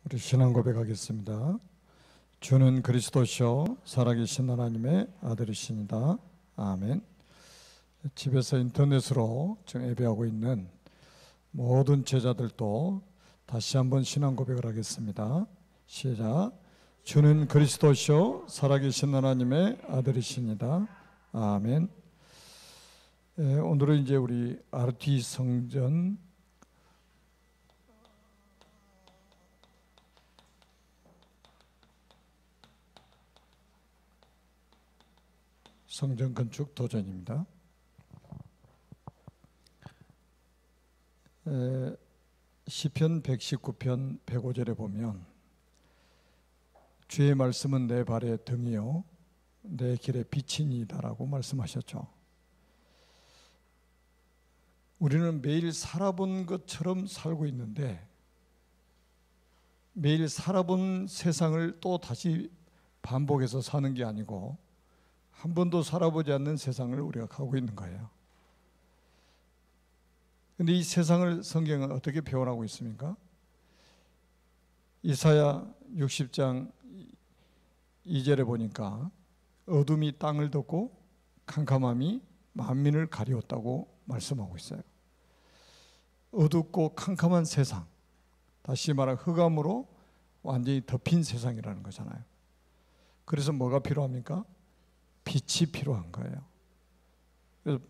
우리 신앙 고백하겠습니다. 주는 그리스도시요 살아계신 하나님의 아들이십니다. 아멘. 집에서 인터넷으로 지금 예배하고 있는 모든 제자들도 다시 한번 신앙 고백을 하겠습니다. 시작. 주는 그리스도시요 살아계신 하나님의 아들이십니다. 아멘. 오늘은 이제 우리 RT 성전 성전 건축 도전입니다. 시편 119편 105절에 보면 주의 말씀은 내 발의 등이요 내 길의 빛이니이다라고 말씀하셨죠. 우리는 매일 살아본 것처럼 살고 있는데 매일 살아본 세상을 또 다시 반복해서 사는 게 아니고 한 번도 살아보지 않는 세상을 우리가 가고 있는 거예요. 그런데 이 세상을 성경은 어떻게 표현하고 있습니까? 이사야 60장 2절에 보니까 어둠이 땅을 덮고 캄캄함이 만민을 가리웠다고 말씀하고 있어요. 어둡고 캄캄한 세상, 다시 말하면 흑암으로 완전히 덮인 세상이라는 거잖아요. 그래서 뭐가 필요합니까? 빛이 필요한 거예요. 그래서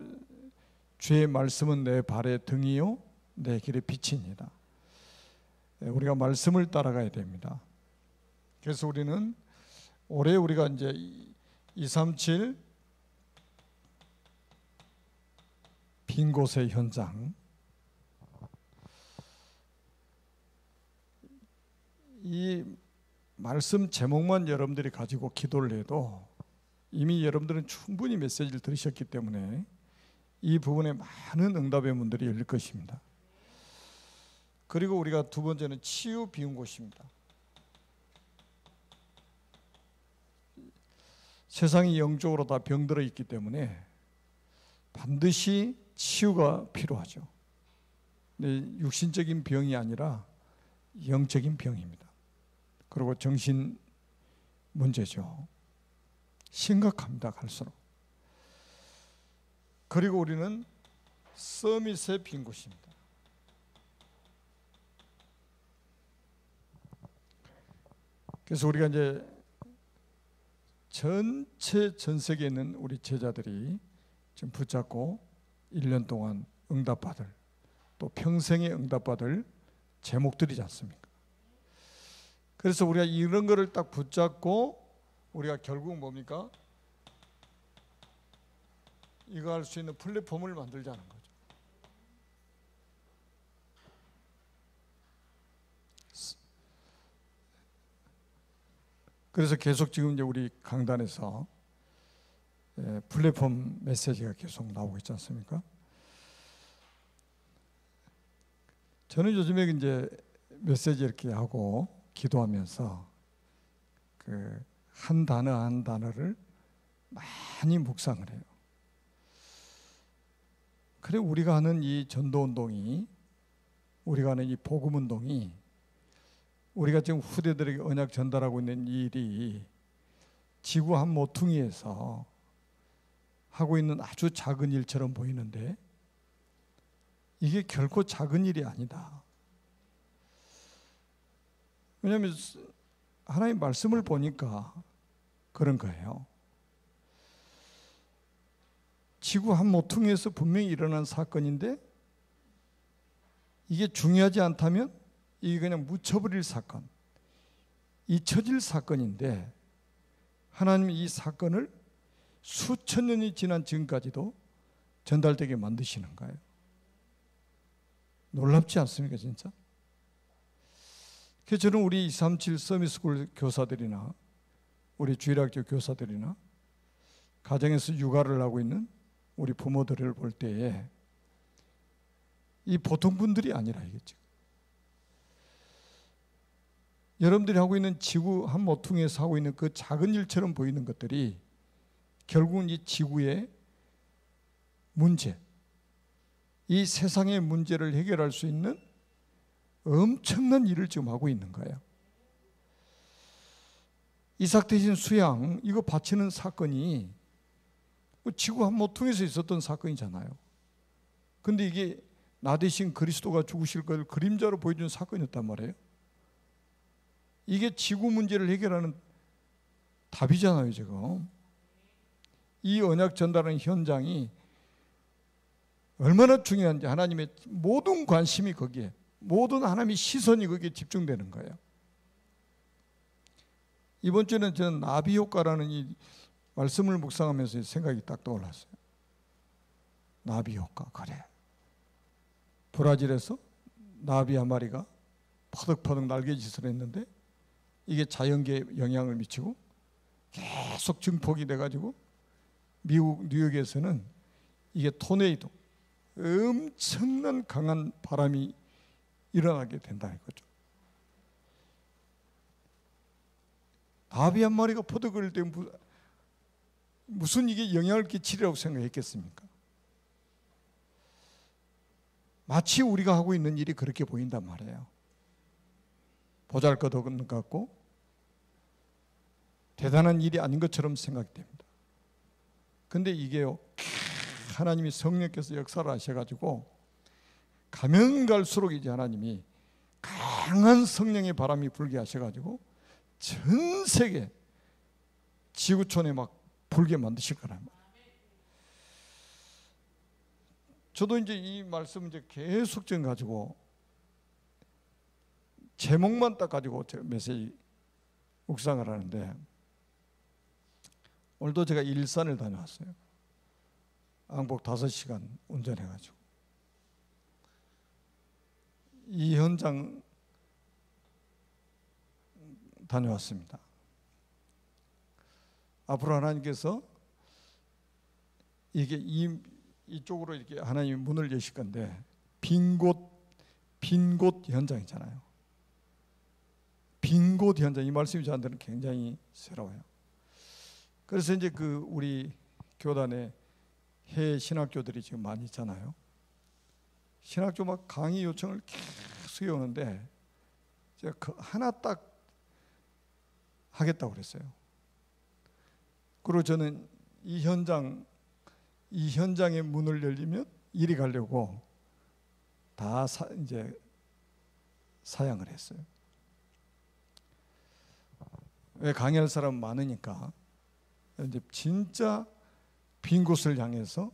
주의 말씀은 내 발의 등이요 내 길의 빛입니다. 우리가 말씀을 따라가야 됩니다. 그래서 우리는 올해 우리가 이제 237 빈 곳의 현장, 이 말씀 제목만 여러분들이 가지고 기도를 해도 이미 여러분들은 충분히 메시지를 들으셨기 때문에 이 부분에 많은 응답의 문들이 열릴 것입니다. 그리고 우리가 두 번째는 치유 비운 곳입니다. 세상이 영적으로 다 병들어 있기 때문에 반드시 치유가 필요하죠. 근데 육신적인 병이 아니라 영적인 병입니다. 그리고 정신 문제죠. 심각합니다. 갈수록. 그리고 우리는 서밋의 빈 곳입니다. 그래서 우리가 이제 전체 전 세계에 있는 우리 제자들이 지금 붙잡고 1년 동안 응답받을, 또 평생에 응답받을 제목들이지 않습니까? 그래서 우리가 이런 거를 딱 붙잡고 우리가 결국 뭡니까? 이거 할 수 있는 플랫폼을 만들자는 거죠. 그래서 계속 지금 이제 우리 강단에서 플랫폼 메시지가 계속 나오고 있지 않습니까? 저는 요즘에 이제 메시지 이렇게 하고 기도하면서 그 한 단어 한 단어를 많이 묵상을 해요. 그래 우리가 하는 이 전도운동이, 우리가 하는 이 복음운동이, 우리가 지금 후대들에게 언약 전달하고 있는 이 일이 지구 한 모퉁이에서 하고 있는 아주 작은 일처럼 보이는데 이게 결코 작은 일이 아니다. 왜냐하면 하나님 말씀을 보니까 그런 거예요. 지구 한 모퉁이에서 분명히 일어난 사건인데 이게 중요하지 않다면 이게 그냥 묻혀버릴 사건, 잊혀질 사건인데 하나님이 이 사건을 수천 년이 지난 지금까지도 전달되게 만드시는 거예요. 놀랍지 않습니까 진짜? 그래서 저는 우리 237 서밋스쿨 교사들이나 우리 주일학교 교사들이나 가정에서 육아를 하고 있는 우리 부모들을 볼 때에 이 보통 분들이 아니라 이겠죠. 여러분들이 하고 있는 지구 한 모퉁이에서 하고 있는 그 작은 일처럼 보이는 것들이 결국은 이 지구의 문제, 이 세상의 문제를 해결할 수 있는 엄청난 일을 지금 하고 있는 거예요. 이삭 대신 수양 이거 바치는 사건이 지구 한 모퉁이에서 있었던 사건이잖아요. 근데 이게 나 대신 그리스도가 죽으실 걸 그림자로 보여준 사건이었단 말이에요. 이게 지구 문제를 해결하는 답이잖아요, 지금. 이 언약 전달하는 현장이 얼마나 중요한지 하나님의 모든 관심이 거기에, 모든 하나님의 시선이 거기에 집중되는 거예요. 이번 주는 저는 나비 효과라는 이 말씀을 묵상하면서 생각이 딱 떠올랐어요. 나비 효과, 그래. 브라질에서 나비 한 마리가 퍼득퍼득 날개짓을 했는데 이게 자연계에 영향을 미치고 계속 증폭이 돼가지고 미국 뉴욕에서는 이게 토네이도, 엄청난 강한 바람이 일어나게 된다는 거죠. 나비 한 마리가 퍼득을 때 무슨 이게 영향을 끼치리라고 생각했겠습니까? 마치 우리가 하고 있는 일이 그렇게 보인단 말이에요. 보잘것없는 것 같고 대단한 일이 아닌 것처럼 생각됩니다. 근데 이게요, 하나님이 성령께서 역사를 하셔가지고 가면 갈수록 이제 하나님이 강한 성령의 바람이 불게 하셔가지고 전 세계 지구촌에 막 불게 만드실 거란 말이에요. 저도 이제 이 말씀 이제 계속 좀 가지고 제목만 딱 가지고 제가 메시지 묵상을 하는데 오늘도 제가 일산을 다녀왔어요. 왕복 5시간 운전해가지고 이 현장 다녀왔습니다. 앞으로 하나님께서 이게 이쪽으로 이렇게 하나님이 문을 여실 건데 빈 곳 현장이잖아요. 빈 곳 현장, 이 말씀이 저한테는 굉장히 새로워요. 그래서 이제 그 우리 교단에 해외 신학교들이 지금 많이 있잖아요. 신학교 막 강의 요청을 계속 해오는데 제가 그 하나 딱 하겠다고 그랬어요. 그리고 저는 이 현장의 문을 열리면 이리 가려고 다 이제 사양을 했어요. 왜 강의할 사람 많으니까 이제 진짜 빈 곳을 향해서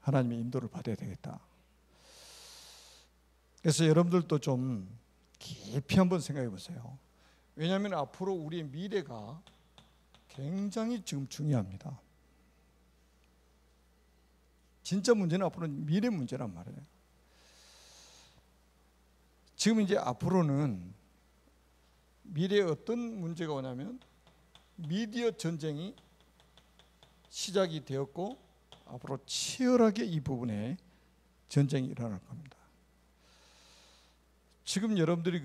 하나님의 인도를 받아야 되겠다. 그래서 여러분들도 좀 깊이 한번 생각해 보세요. 왜냐하면 앞으로 우리의 미래가 굉장히 지금 중요합니다. 진짜 문제는 앞으로는 미래 문제란 말이에요. 지금 이제 앞으로는 미래에 어떤 문제가 오냐면 미디어 전쟁이 시작이 되었고 앞으로 치열하게 이 부분에 전쟁이 일어날 겁니다. 지금 여러분들이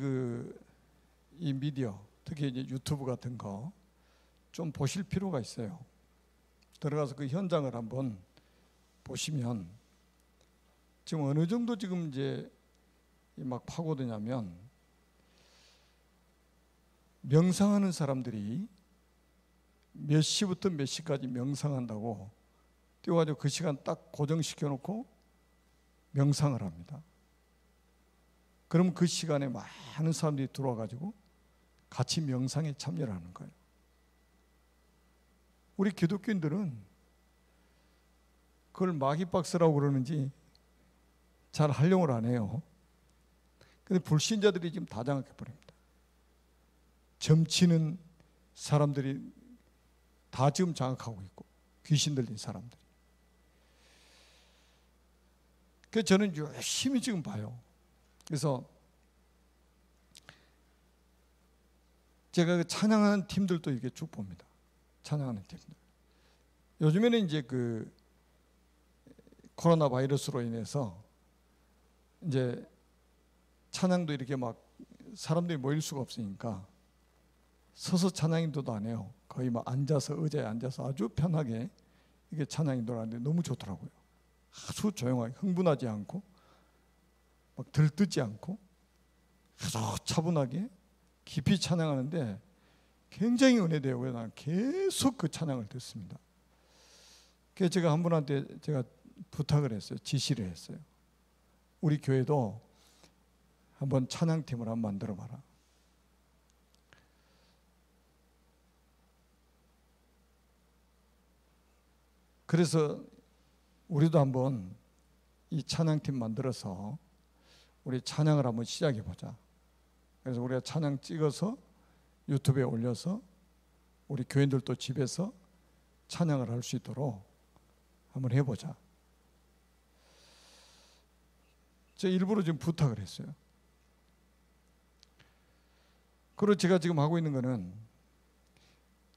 이 미디어, 특히 이제 유튜브 같은 거 좀 보실 필요가 있어요. 들어가서 그 현장을 한번 보시면 지금 어느 정도 지금 이제 막 파고드냐면 명상하는 사람들이 몇 시부터 몇 시까지 명상한다고 띄워가지고 그 시간 딱 고정시켜 놓고 명상을 합니다. 그럼 그 시간에 많은 사람들이 들어와가지고 같이 명상에 참여를 하는 거예요. 우리 기독교인들은 그걸 마귀박스라고 그러는지 잘 활용을 안 해요. 근데 불신자들이 지금 다 장악해버립니다. 점치는 사람들이 다 지금 장악하고 있고 귀신 들린 사람들이. 그래서 저는 열심히 지금 봐요. 그래서 제가 찬양하는 팀들도 이렇게 쭉 봅니다. 찬양하는 팀들. 요즘에는 이제 그 코로나 바이러스로 인해서 이제 찬양도 이렇게 막 사람들이 모일 수가 없으니까 서서 찬양 인도도 안 해요. 거의 막 앉아서 의자에 앉아서 아주 편하게 이게 찬양 인도를 하는데 너무 좋더라고요. 아주 조용하게 흥분하지 않고 막 들뜨지 않고 아주 차분하게 깊이 찬양하는데 굉장히 은혜되고요. 나는 계속 그 찬양을 듣습니다. 그래서 제가 한 분한테 제가 부탁을 했어요. 지시를 했어요. 우리 교회도 한번 찬양팀을 한번 만들어 봐라. 그래서 우리도 한번 이 찬양팀 만들어서 우리 찬양을 한번 시작해 보자. 그래서 우리가 찬양 찍어서 유튜브에 올려서 우리 교인들도 집에서 찬양을 할 수 있도록 한번 해보자. 제가 일부러 지금 부탁을 했어요. 그리고 제가 지금 하고 있는 거는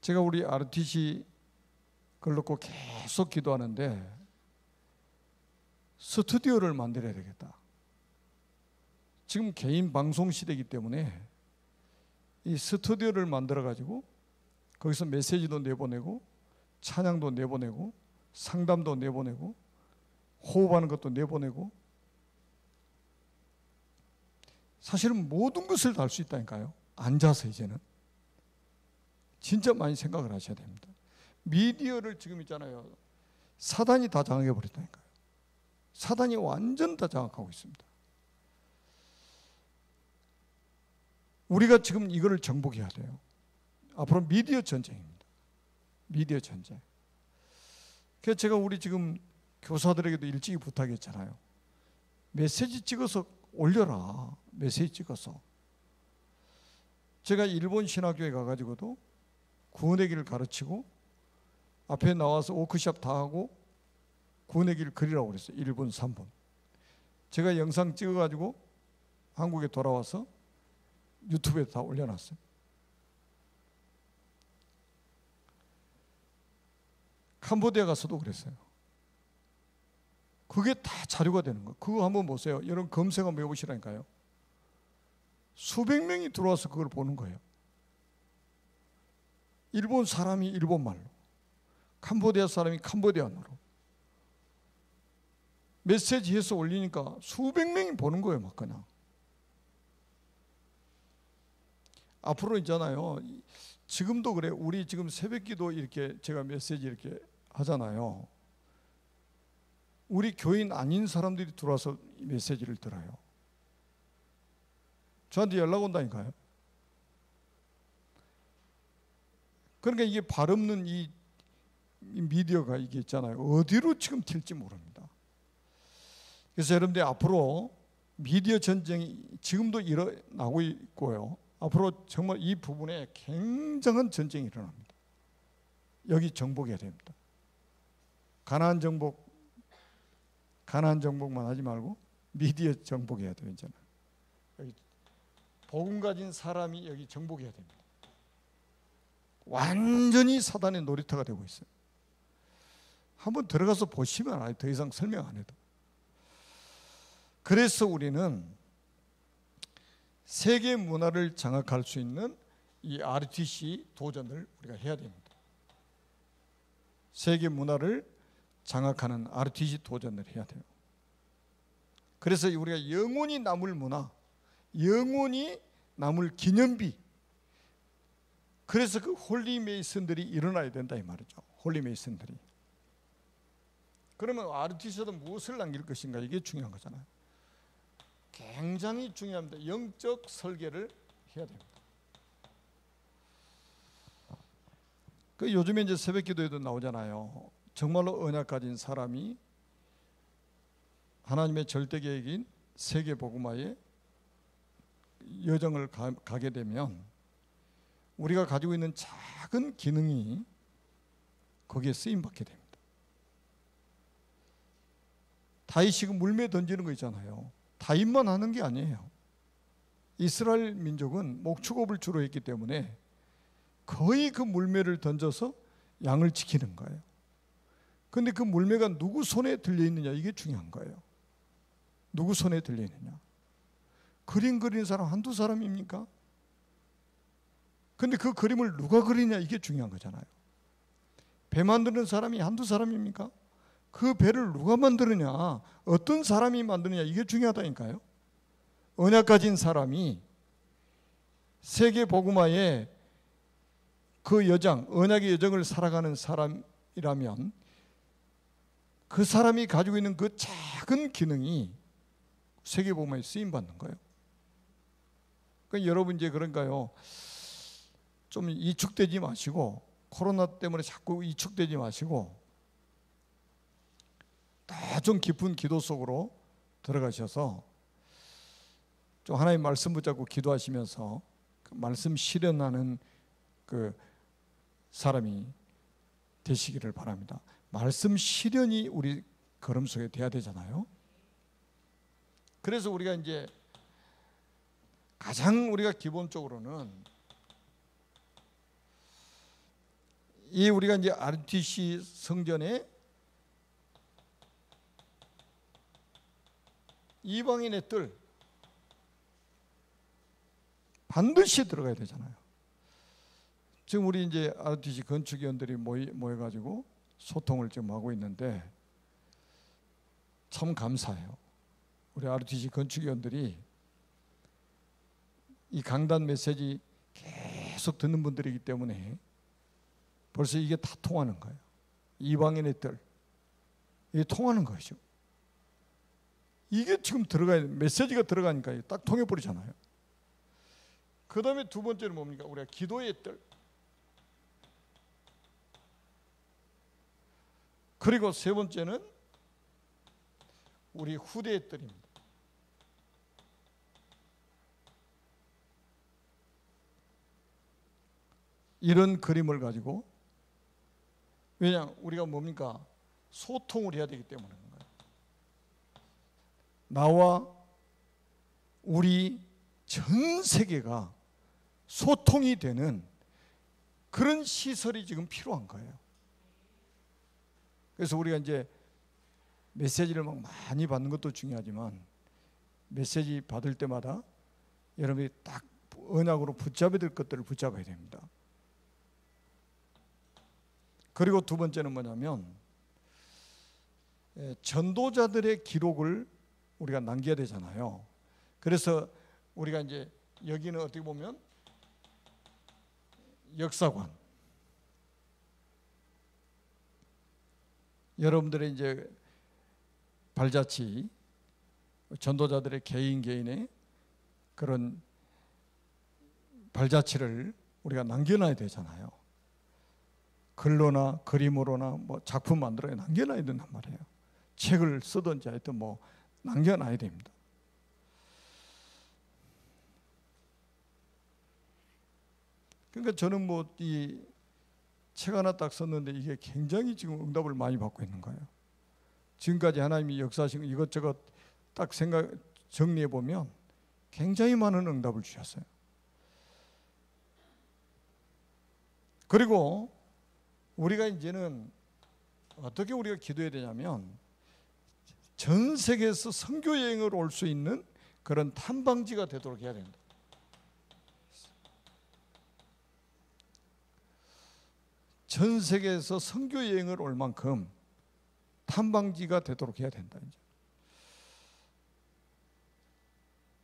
제가 우리 RTC 그걸 놓고 계속 기도하는데 스튜디오를 만들어야 되겠다. 지금 개인 방송 시대이기 때문에 이 스튜디오를 만들어 가지고 거기서 메시지도 내보내고 찬양도 내보내고 상담도 내보내고 호흡하는 것도 내보내고 사실은 모든 것을 다 할 수 있다니까요. 앉아서 이제는 진짜 많이 생각을 하셔야 됩니다. 미디어를 지금 있잖아요. 사단이 다 장악해 버렸다니까요. 사단이 완전 다 장악하고 있습니다. 우리가 지금 이거를 정복해야 돼요. 앞으로 미디어 전쟁입니다. 미디어 전쟁. 그래서 제가 우리 지금 교사들에게도 일찍이 부탁했잖아요. 메시지 찍어서 올려라. 메시지 찍어서. 제가 일본 신학교에 가가지고도 구원의 길을 가르치고 앞에 나와서 워크숍 다 하고 구원의 길을 그리라고 그랬어요. 1분 3분. 제가 영상 찍어가지고 한국에 돌아와서 유튜브에 다 올려놨어요. 캄보디아 가서도 그랬어요. 그게 다 자료가 되는 거예요. 그거 한번 보세요. 여러분 검색 한번 해보시라니까요. 수백 명이 들어와서 그걸 보는 거예요. 일본 사람이 일본말로, 캄보디아 사람이 캄보디아어로 메시지 해서 올리니까 수백 명이 보는 거예요. 막 그냥. 앞으로 있잖아요. 지금도 그래. 우리 지금 새벽기도 이렇게 제가 메시지 이렇게 하잖아요. 우리 교인 아닌 사람들이 들어와서 메시지를 들어요. 저한테 연락 온다니까요. 그러니까 이게 발없는 이 미디어가 이게 있잖아요. 어디로 지금 튈지 모릅니다. 그래서 여러분들 앞으로 미디어 전쟁이 지금도 일어나고 있고요. 앞으로 정말 이 부분에 굉장한 전쟁이 일어납니다. 여기 정복해야 됩니다. 가나안 정복만 하지 말고 미디어 정복해야 돼요. 이제는 여기 복음 가진 사람이 여기 정복해야 됩니다. 완전히 사단의 놀이터가 되고 있어요. 한번 들어가서 보시면 알아요. 더 이상 설명 안 해도. 그래서 우리는 세계 문화를 장악할 수 있는 이 RTC 도전을 우리가 해야 됩니다. 세계 문화를 장악하는 RTC 도전을 해야 돼요. 그래서 우리가 영원히 남을 문화, 영원히 남을 기념비, 그래서 그 홀리메이슨들이 일어나야 된다 이 말이죠. 홀리메이슨들이. 그러면 RTC도 무엇을 남길 것인가, 이게 중요한 거잖아요. 굉장히 중요합니다. 영적 설계를 해야 됩니다. 그 요즘에 이제 새벽기도에도 나오잖아요. 정말로 언약 가진 사람이 하나님의 절대 계획인 세계 복음화의 여정을 가게 되면 우리가 가지고 있는 작은 기능이 거기에 쓰임 받게 됩니다. 다윗이 물매에 던지는 거 있잖아요. 다윗만 하는 게 아니에요. 이스라엘 민족은 목축업을 주로 했기 때문에 거의 그 물매를 던져서 양을 지키는 거예요. 그런데 그 물매가 누구 손에 들려 있느냐, 이게 중요한 거예요. 누구 손에 들려 있느냐. 그림 그리는 사람 한두 사람입니까? 근데 그 그림을 누가 그리냐, 이게 중요한 거잖아요. 배 만드는 사람이 한두 사람입니까? 그 배를 누가 만드느냐, 어떤 사람이 만드느냐, 이게 중요하다니까요. 언약 가진 사람이 세계 복음화에 그 여정, 언약의 여정을 살아가는 사람이라면 그 사람이 가지고 있는 그 작은 기능이 세계복음에 쓰임받는 거예요. 그러니까 여러분 이제 그런가요? 좀 이축되지 마시고, 코로나 때문에 자꾸 이축되지 마시고 더 좀 깊은 기도 속으로 들어가셔서 좀 하나님 말씀 붙잡고 기도하시면서 그 말씀 실현하는 그 사람이 되시기를 바랍니다. 말씀 실현이 우리 걸음 속에 돼야 되잖아요. 그래서 우리가 이제 가장 우리가 기본적으로는 이 우리가 이제 RTC 성전에 이방인의 뜰 반드시 들어가야 되잖아요. 지금 우리 이제 RTC 건축위원들이 모여가지고 소통을 지금 하고 있는데 참 감사해요. 우리 RTC 건축위원들이 이 강단 메시지 계속 듣는 분들이기 때문에 벌써 이게 다 통하는 거예요. 이방인의 뜰, 이게 통하는 거죠. 이게 지금 들어가야, 메시지가 들어가니까 딱 통해버리잖아요. 그 다음에 두 번째는 뭡니까? 우리가 기도의 뜰. 그리고 세 번째는 우리 후대의 뜰입니다. 이런 그림을 가지고, 왜냐 우리가 뭡니까? 소통을 해야 되기 때문에 그런 거예요. 나와 우리 전 세계가 소통이 되는 그런 시설이 지금 필요한 거예요. 그래서 우리가 이제 메시지를 막 많이 받는 것도 중요하지만 메시지 받을 때마다 여러분이 딱 언약으로 붙잡아야 될 것들을 붙잡아야 됩니다. 그리고 두 번째는 뭐냐면 전도자들의 기록을 우리가 남겨야 되잖아요. 그래서 우리가 이제 여기는 어떻게 보면 역사관, 여러분들의 이제 발자취, 전도자들의 개인의 그런 발자취를 우리가 남겨놔야 되잖아요. 글로나 그림으로나 뭐 작품 만들어 남겨놔야 된단 말이에요. 책을 쓰든지 하여튼 뭐 남겨놔야 됩니다. 그러니까 저는 뭐 이 책 하나 딱 썼는데 이게 굉장히 지금 응답을 많이 받고 있는 거예요. 지금까지 하나님이 역사하신 이것저것 딱 정리해 보면 굉장히 많은 응답을 주셨어요. 그리고 우리가 이제는 어떻게 우리가 기도해야 되냐면 전 세계에서 선교 여행을 올 수 있는 그런 탐방지가 되도록 해야 된다. 전 세계에서 선교 여행을 올 만큼 탐방지가 되도록 해야 된다. 이제.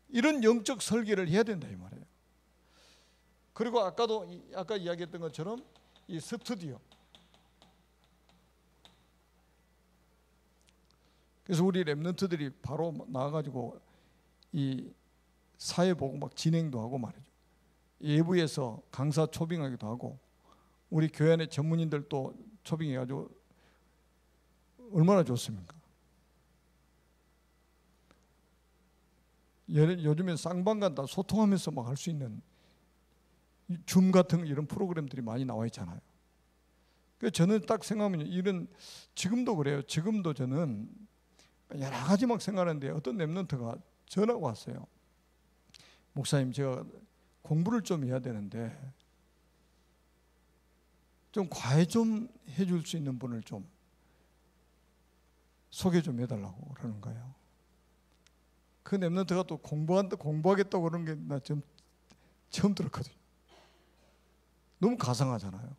이런 영적 설계를 해야 된다 이 말이에요. 그리고 아까 이야기했던 것처럼 이 스튜디오. 그래서 우리 렘넌트들이 바로 나와가지고 이 사회보고 막 진행도 하고 말이죠. 예부에서 강사 초빙하기도 하고 우리 교회 안에 전문인들도 초빙해가지고 얼마나 좋습니까? 요즘엔 쌍방간 다 소통하면서 막 할 수 있는 줌 같은 이런 프로그램들이 많이 나와 있잖아요. 그래서 저는 딱 생각하면 이런 지금도 그래요. 지금도 저는 여러 가지 막 생각하는데 어떤 렘넌트가 전화가 왔어요. 목사님 제가 공부를 좀 해야 되는데 좀 과외 좀 해줄 수 있는 분을 좀 소개 좀 해달라고 그러는 거예요. 그 렘넌트가 또 공부하겠다고 그러는 게 나 좀 처음 들었거든요. 너무 가상하잖아요.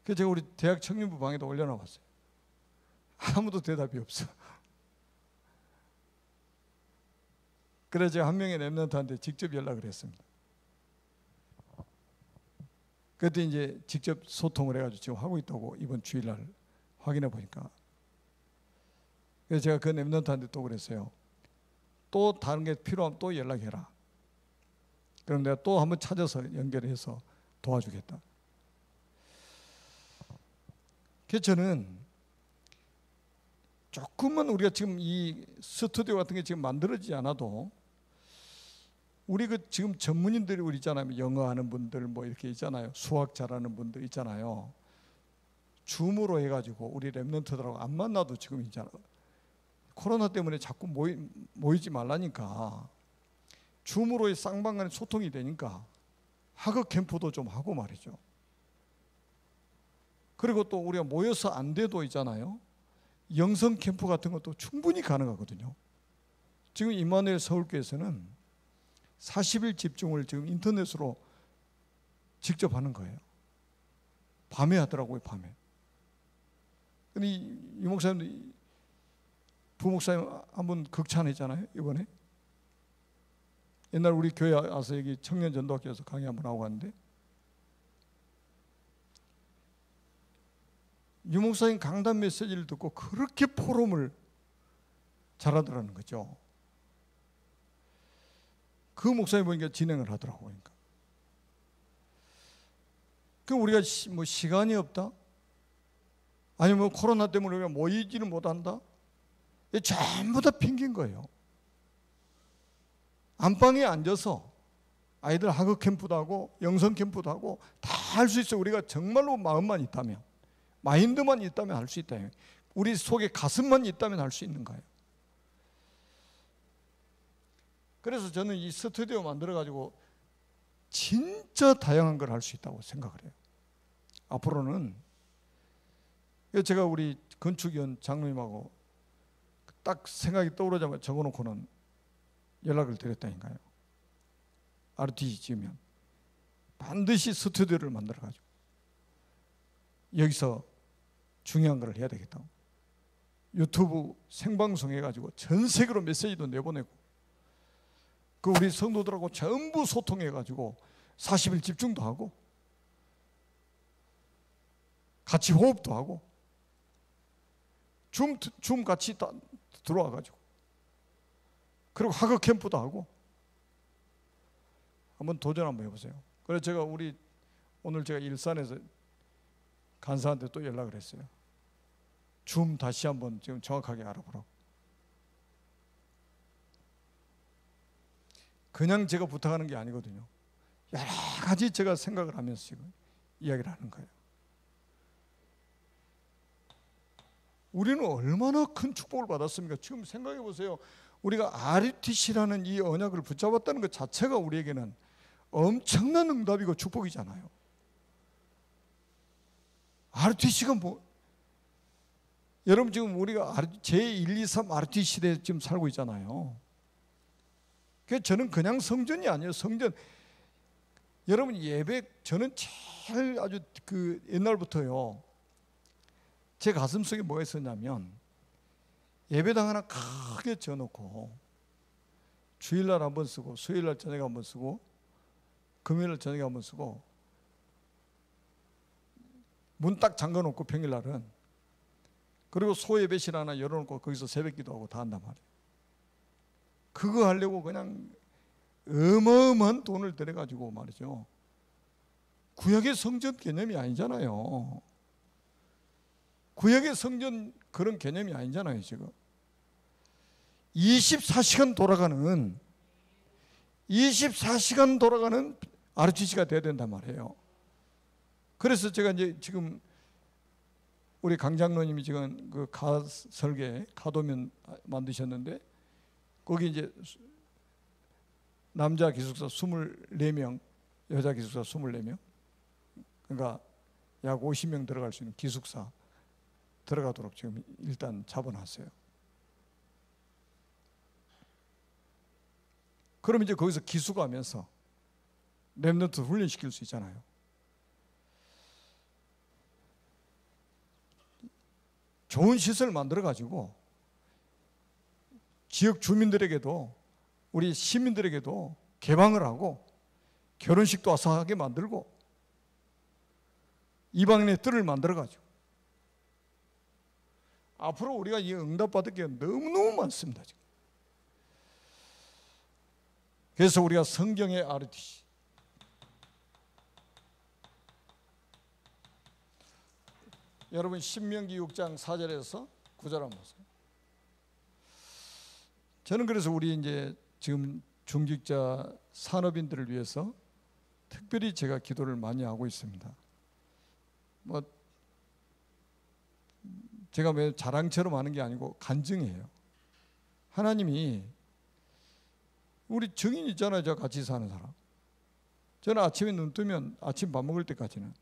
그래서 제가 우리 대학 청년부 방에도 올려놔봤어요. 아무도 대답이 없어. 그래서 제가 한 명의 렘넌트한테 직접 연락을 했습니다. 그때 이제 직접 소통을 해가지고 지금 하고 있다고 이번 주일날 확인해 보니까. 그래서 제가 그 랩런트한테 또 그랬어요. 또 다른 게 필요하면 또 연락해라. 그럼 내가 또 한번 찾아서 연결해서 도와주겠다. 그래서 저는 조금만 우리가 지금 이 스튜디오 같은 게 지금 만들어지지 않아도 우리 그 지금 전문인들이 우리 있잖아요. 영어 하는 분들 뭐 이렇게 있잖아요. 수학 잘하는 분들 있잖아요. 줌으로 해가지고 우리 랩런트들하고 안 만나도 지금 있잖아요. 코로나 때문에 자꾸 모이지 말라니까 줌으로의 쌍방간의 소통이 되니까 학업 캠프도 좀 하고 말이죠. 그리고 또 우리가 모여서 안 돼도 있잖아요. 영성 캠프 같은 것도 충분히 가능하거든요. 지금 임마누엘 서울교회에서는 40일 집중을 지금 인터넷으로 직접 하는 거예요. 밤에 하더라고요, 밤에. 근데 이 목사님, 부목사님 한 분 극찬했잖아요, 이번에. 옛날 우리 교회 와서 여기 청년전도학교에서 강의 한번 하고 갔는데 유 목사님 강단 메시지를 듣고 그렇게 포럼을 잘하더라는 거죠. 그 목사님 보니까 진행을 하더라고요. 그러니까. 그럼 우리가 뭐 시간이 없다? 아니면 코로나 때문에 우리가 모이지를 못한다? 전부 다 핑계인 거예요. 안방에 앉아서 아이들 학업 캠프도 하고 영성 캠프도 하고 다 할 수 있어요. 우리가 정말로 마음만 있다면, 마인드만 있다면 할 수 있다. 우리 속에 가슴만 있다면 할 수 있는 거예요. 그래서 저는 이 스튜디오 만들어가지고 진짜 다양한 걸 할 수 있다고 생각을 해요. 앞으로는 제가 우리 건축위원 장로님하고 딱 생각이 떠오르자마자 적어놓고는 연락을 드렸다니까요. RTC 지으면 반드시 스튜디오를 만들어가지고 여기서 중요한 걸 해야 되겠다고. 유튜브 생방송 해가지고 전 세계로 메시지도 내보내고 그 우리 성도들하고 전부 소통해가지고 40일 집중도 하고 같이 호흡도 하고 줌 같이 다 들어와가지고 그리고 학업 캠프도 하고 한번 도전 한번 해보세요. 그래서 제가 오늘 제가 일산에서 간사한테 또 연락을 했어요. 줌 다시 한번 지금 정확하게 알아보라고. 그냥 제가 부탁하는 게 아니거든요. 여러 가지 제가 생각을 하면서 지금 이야기를 하는 거예요. 우리는 얼마나 큰 축복을 받았습니까? 지금 생각해 보세요. 우리가 RUTC라는 이 언약을 붙잡았다는 것 자체가 우리에게는 엄청난 응답이고 축복이잖아요. RUTC가 뭐, 여러분 지금 우리가 제1, 2, 3 RUTC 시대에 지금 살고 있잖아요. 그래서 저는 그냥 성전이 아니에요. 성전. 여러분 예배, 저는 제일 아주 그 옛날부터요. 제 가슴 속에 뭐가 있었냐면 예배당 하나 크게 지어놓고 주일날 한번 쓰고 수요일날 저녁에 한번 쓰고 금요일날 저녁에 한번 쓰고 문 딱 잠가놓고 평일날은 그리고 소예배실 하나 열어놓고 거기서 새벽기도하고 다 한단 말이에요. 그거 하려고 그냥 어마어마한 돈을 들여가지고 말이죠. 구약의 성전 개념이 아니잖아요. 구약의 성전 그런 개념이 아니잖아요. 지금 24시간 돌아가는 RUTC가 돼야 된단 말이에요. 그래서 제가 이제 지금 우리 강 장로님이 지금 그 설계 가도면 만드셨는데 거기 이제 남자 기숙사 24명, 여자 기숙사 24명, 그러니까 약 50명 들어갈 수 있는 기숙사 들어가도록 지금 일단 잡아놨어요. 그럼 이제 거기서 기숙하면서 랩런트 훈련시킬 수 있잖아요. 좋은 시설 만들어가지고 지역 주민들에게도 우리 시민들에게도 개방을 하고 결혼식도 와서 하게 만들고 이방인의 뜰을 만들어가지고 앞으로 우리가 이 응답받을 게 너무너무 많습니다. 지금. 그래서 우리가 성경의 RTC, 여러분 신명기 6장 4절에서 9절 한번 보세요. 저는 그래서 우리 이제 지금 중직자 산업인들을 위해서 특별히 제가 기도를 많이 하고 있습니다. 뭐 제가 왜 자랑처럼 하는 게 아니고 간증이에요. 하나님이 우리 증인 있잖아요. 저 같이 사는 사람. 저는 아침에 눈 뜨면 아침 밥 먹을 때까지는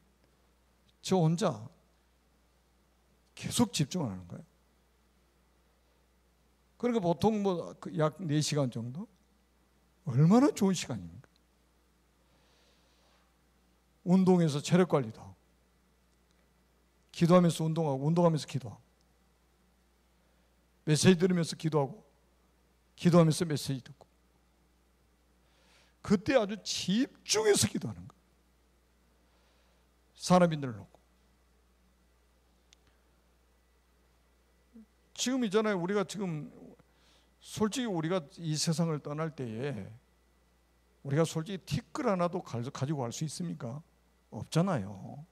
저 혼자 계속 집중하는 거예요. 그러니까 보통 뭐 약 4시간 정도? 얼마나 좋은 시간입니까? 운동해서 체력 관리도 하고, 기도하면서 운동하고, 운동하면서 기도하고, 메시지 들으면서 기도하고, 기도하면서 메시지 듣고, 그때 아주 집중해서 기도하는 거예요. 산업인들을 놓고. 지금 있잖아요. 우리가 지금 솔직히 우리가 이 세상을 떠날 때에 우리가 솔직히 티끌 하나도 가지고 갈 수 있습니까? 없잖아요.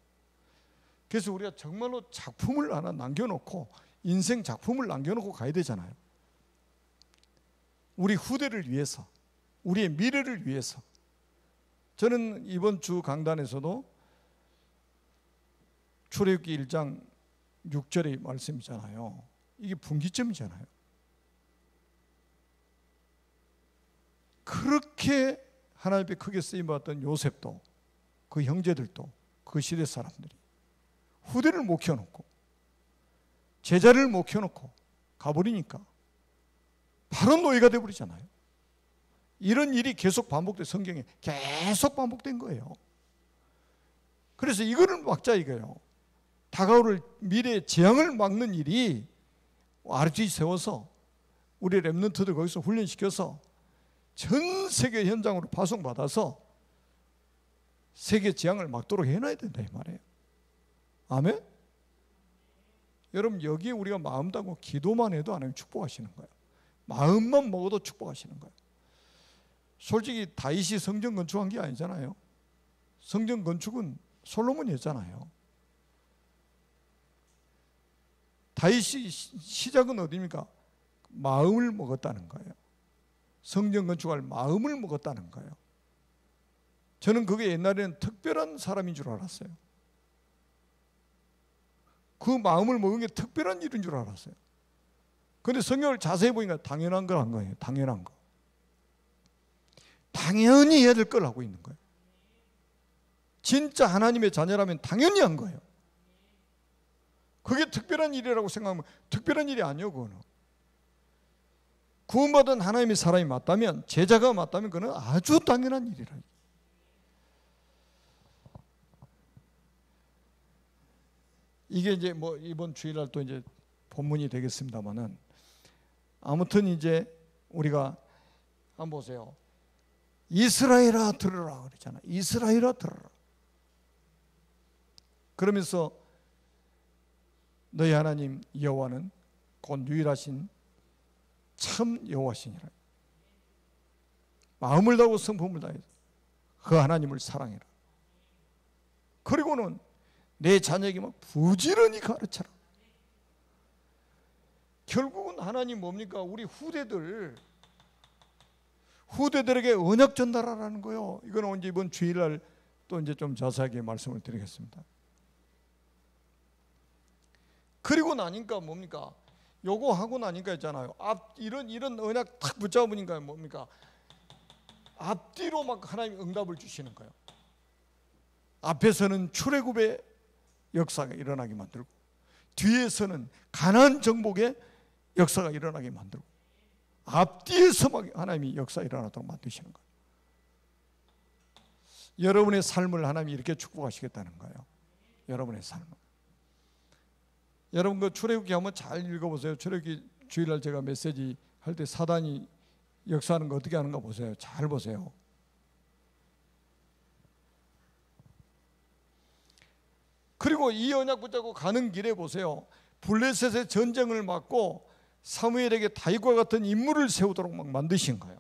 그래서 우리가 정말로 작품을 하나 남겨놓고 인생 작품을 남겨놓고 가야 되잖아요. 우리 후대를 위해서, 우리의 미래를 위해서. 저는 이번 주 강단에서도 출애굽기 1장 6절의 말씀이잖아요. 이게 분기점이잖아요. 그렇게 하나님 앞에 크게 쓰임받았던 요셉도, 그 형제들도, 그 시대 사람들이 후대를 못 켜놓고 제자를 못 켜놓고 가버리니까 바로 노예가 돼버리잖아요. 이런 일이 계속 반복돼, 성경에 계속 반복된 거예요. 그래서 이거를 막자 이거예요. 다가올 미래의 재앙을 막는 일이 RG 세워서 우리 렘넌트들 거기서 훈련시켜서 전 세계 현장으로 파송받아서 세계 재앙을 막도록 해놔야 된다 이 말이에요. 아멘? 여러분 여기에 우리가 마음 담고 기도만 해도 하나님 축복하시는 거예요. 마음만 먹어도 축복하시는 거예요. 솔직히 다윗이 성전 건축한 게 아니잖아요. 성전 건축은 솔로몬이 했잖아요. 다윗이 시작은 어디입니까? 마음을 먹었다는 거예요. 성전 건축할 마음을 먹었다는 거예요. 저는 그게 옛날에는 특별한 사람인 줄 알았어요. 그 마음을 먹은 게 특별한 일인 줄 알았어요. 그런데 성경을 자세히 보니까 당연한 걸 한 거예요. 당연한 거. 당연히 해야 될 걸 하고 있는 거예요. 진짜 하나님의 자녀라면 당연히 한 거예요. 그게 특별한 일이라고 생각하면 특별한 일이 아니요, 그거는. 구원받은 하나님의 사람이 맞다면, 제자가 맞다면 그는 아주 당연한 일이라. 이게 이제 뭐 이번 주일날 또 이제 본문이 되겠습니다만은, 아무튼 이제 우리가 한번 보세요. 이스라엘아 들으라 그랬잖아. 이스라엘아 들으라. 그러면서 너희 하나님 여호와는 곧 유일하신 참 여호와시니라. 마음을 다하고 성품을 다해서 그 하나님을 사랑해라. 그리고는 내 자녀에게만 부지런히 가르쳐라. 결국은 하나님 뭡니까? 우리 후대들에게 언약 전달하라는 거예요. 이거는 언제 이번 주일날 또 이제 좀 자세하게 말씀을 드리겠습니다. 그리고 나니까 뭡니까? 요거 하고 나니까 있잖아요. 이런 언약 탁 붙잡으니까 뭡니까? 앞뒤로 막 하나님 응답을 주시는 거예요. 앞에서는 출애굽의 역사가 일어나게 만들고, 뒤에서는 가나안 정복의 역사가 일어나게 만들고, 앞뒤에서 막 하나님이 역사 일어나도록 만드시는 거예요. 여러분의 삶을 하나님이 이렇게 축복하시겠다는 거예요. 여러분의 삶을. 여러분 그 출애굽기 한번 잘 읽어보세요. 출애굽기 주일날 제가 메시지 할 때 사단이 역사하는 거 어떻게 하는가 보세요. 잘 보세요. 그리고 이 언약 붙잡고 가는 길에 보세요. 블레셋의 전쟁을 막고 사무엘에게 다윗과 같은 인물을 세우도록 막 만드신 거예요.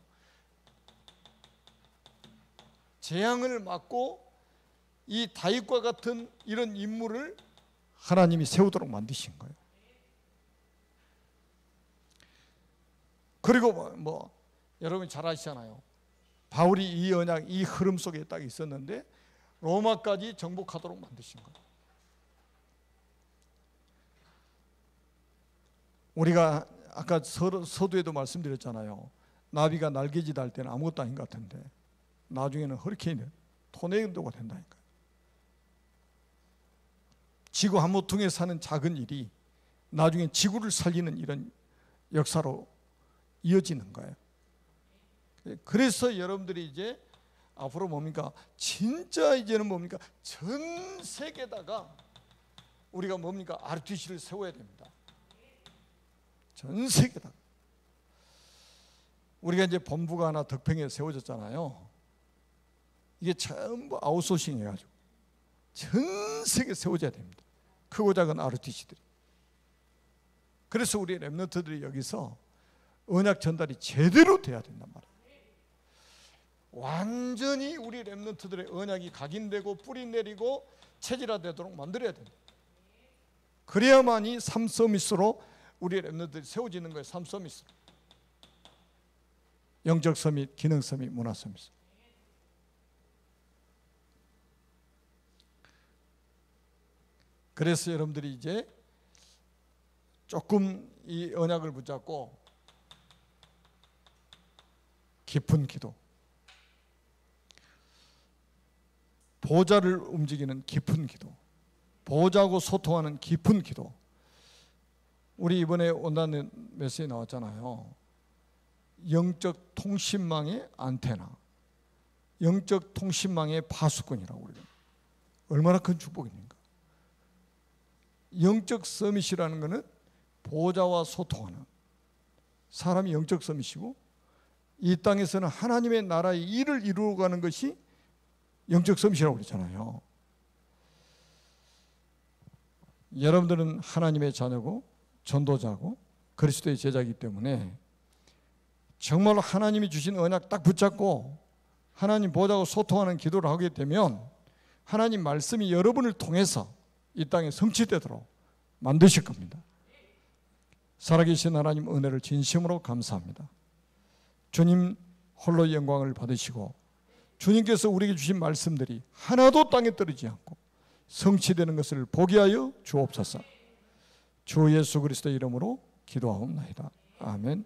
재앙을 막고 이 다윗과 같은 이런 인물을 하나님이 세우도록 만드신 거예요. 그리고 여러분이 잘 아시잖아요. 바울이 이 언약, 이 흐름 속에 딱 있었는데 로마까지 정복하도록 만드신 거예요. 우리가 아까 서두에도 말씀드렸잖아요. 나비가 날개짓 할 때는 아무것도 아닌 것 같은데 나중에는 허리케인이 토네이도가 된다니까요. 지구 한 모퉁이에 사는 작은 일이 나중에 지구를 살리는 이런 역사로 이어지는 거예요. 그래서 여러분들이 이제 앞으로 뭡니까? 진짜 이제는 뭡니까? 전 세계에다가 우리가 뭡니까? RTC를 세워야 됩니다. 전 세계다. 우리가 이제 본부가 하나 덕평에 세워졌잖아요. 이게 전부 아웃소싱 해가지고 전 세계 세워져야 됩니다. 크고 작은 RTC들이. 그래서 우리 렘넌트들이 여기서 언약 전달이 제대로 돼야 된단 말이에요. 완전히 우리 렘넌트들의 언약이 각인되고 뿌리 내리고 체질화되도록 만들어야 됩니다. 그래야만이 삼서밋으로 우리 렘넌트들이 세워지는 거예요. 삼서밋으로. 영적 서밋, 기능 서밋, 문화 서밋. 그래서 여러분들이 이제 조금 이 언약을 붙잡고 깊은 기도, 보좌를 움직이는 깊은 기도, 보좌하고 소통하는 깊은 기도. 우리 이번에 온다는 메시지 나왔잖아요. 영적 통신망의 안테나, 영적 통신망의 파수꾼이라고 그래요. 얼마나 큰 축복입니까? 영적 서밋이라는 것은 보좌와 소통하는 사람이 영적 서밋이고, 이 땅에서는 하나님의 나라의 일을 이루어가는 것이 영적 서밋이라고 그랬잖아요. 여러분들은 하나님의 자녀고 전도자고 그리스도의 제자이기 때문에 정말로 하나님이 주신 언약 딱 붙잡고 하나님 보좌하고 소통하는 기도를 하게 되면 하나님 말씀이 여러분을 통해서 이 땅에 성취되도록 만드실 겁니다. 살아계신 하나님 은혜를 진심으로 감사합니다. 주님 홀로 영광을 받으시고 주님께서 우리에게 주신 말씀들이 하나도 땅에 떨어지지 않고 성취되는 것을 보게 하여 주옵소서. 주 예수 그리스도의 이름으로 기도하옵나이다. 아멘.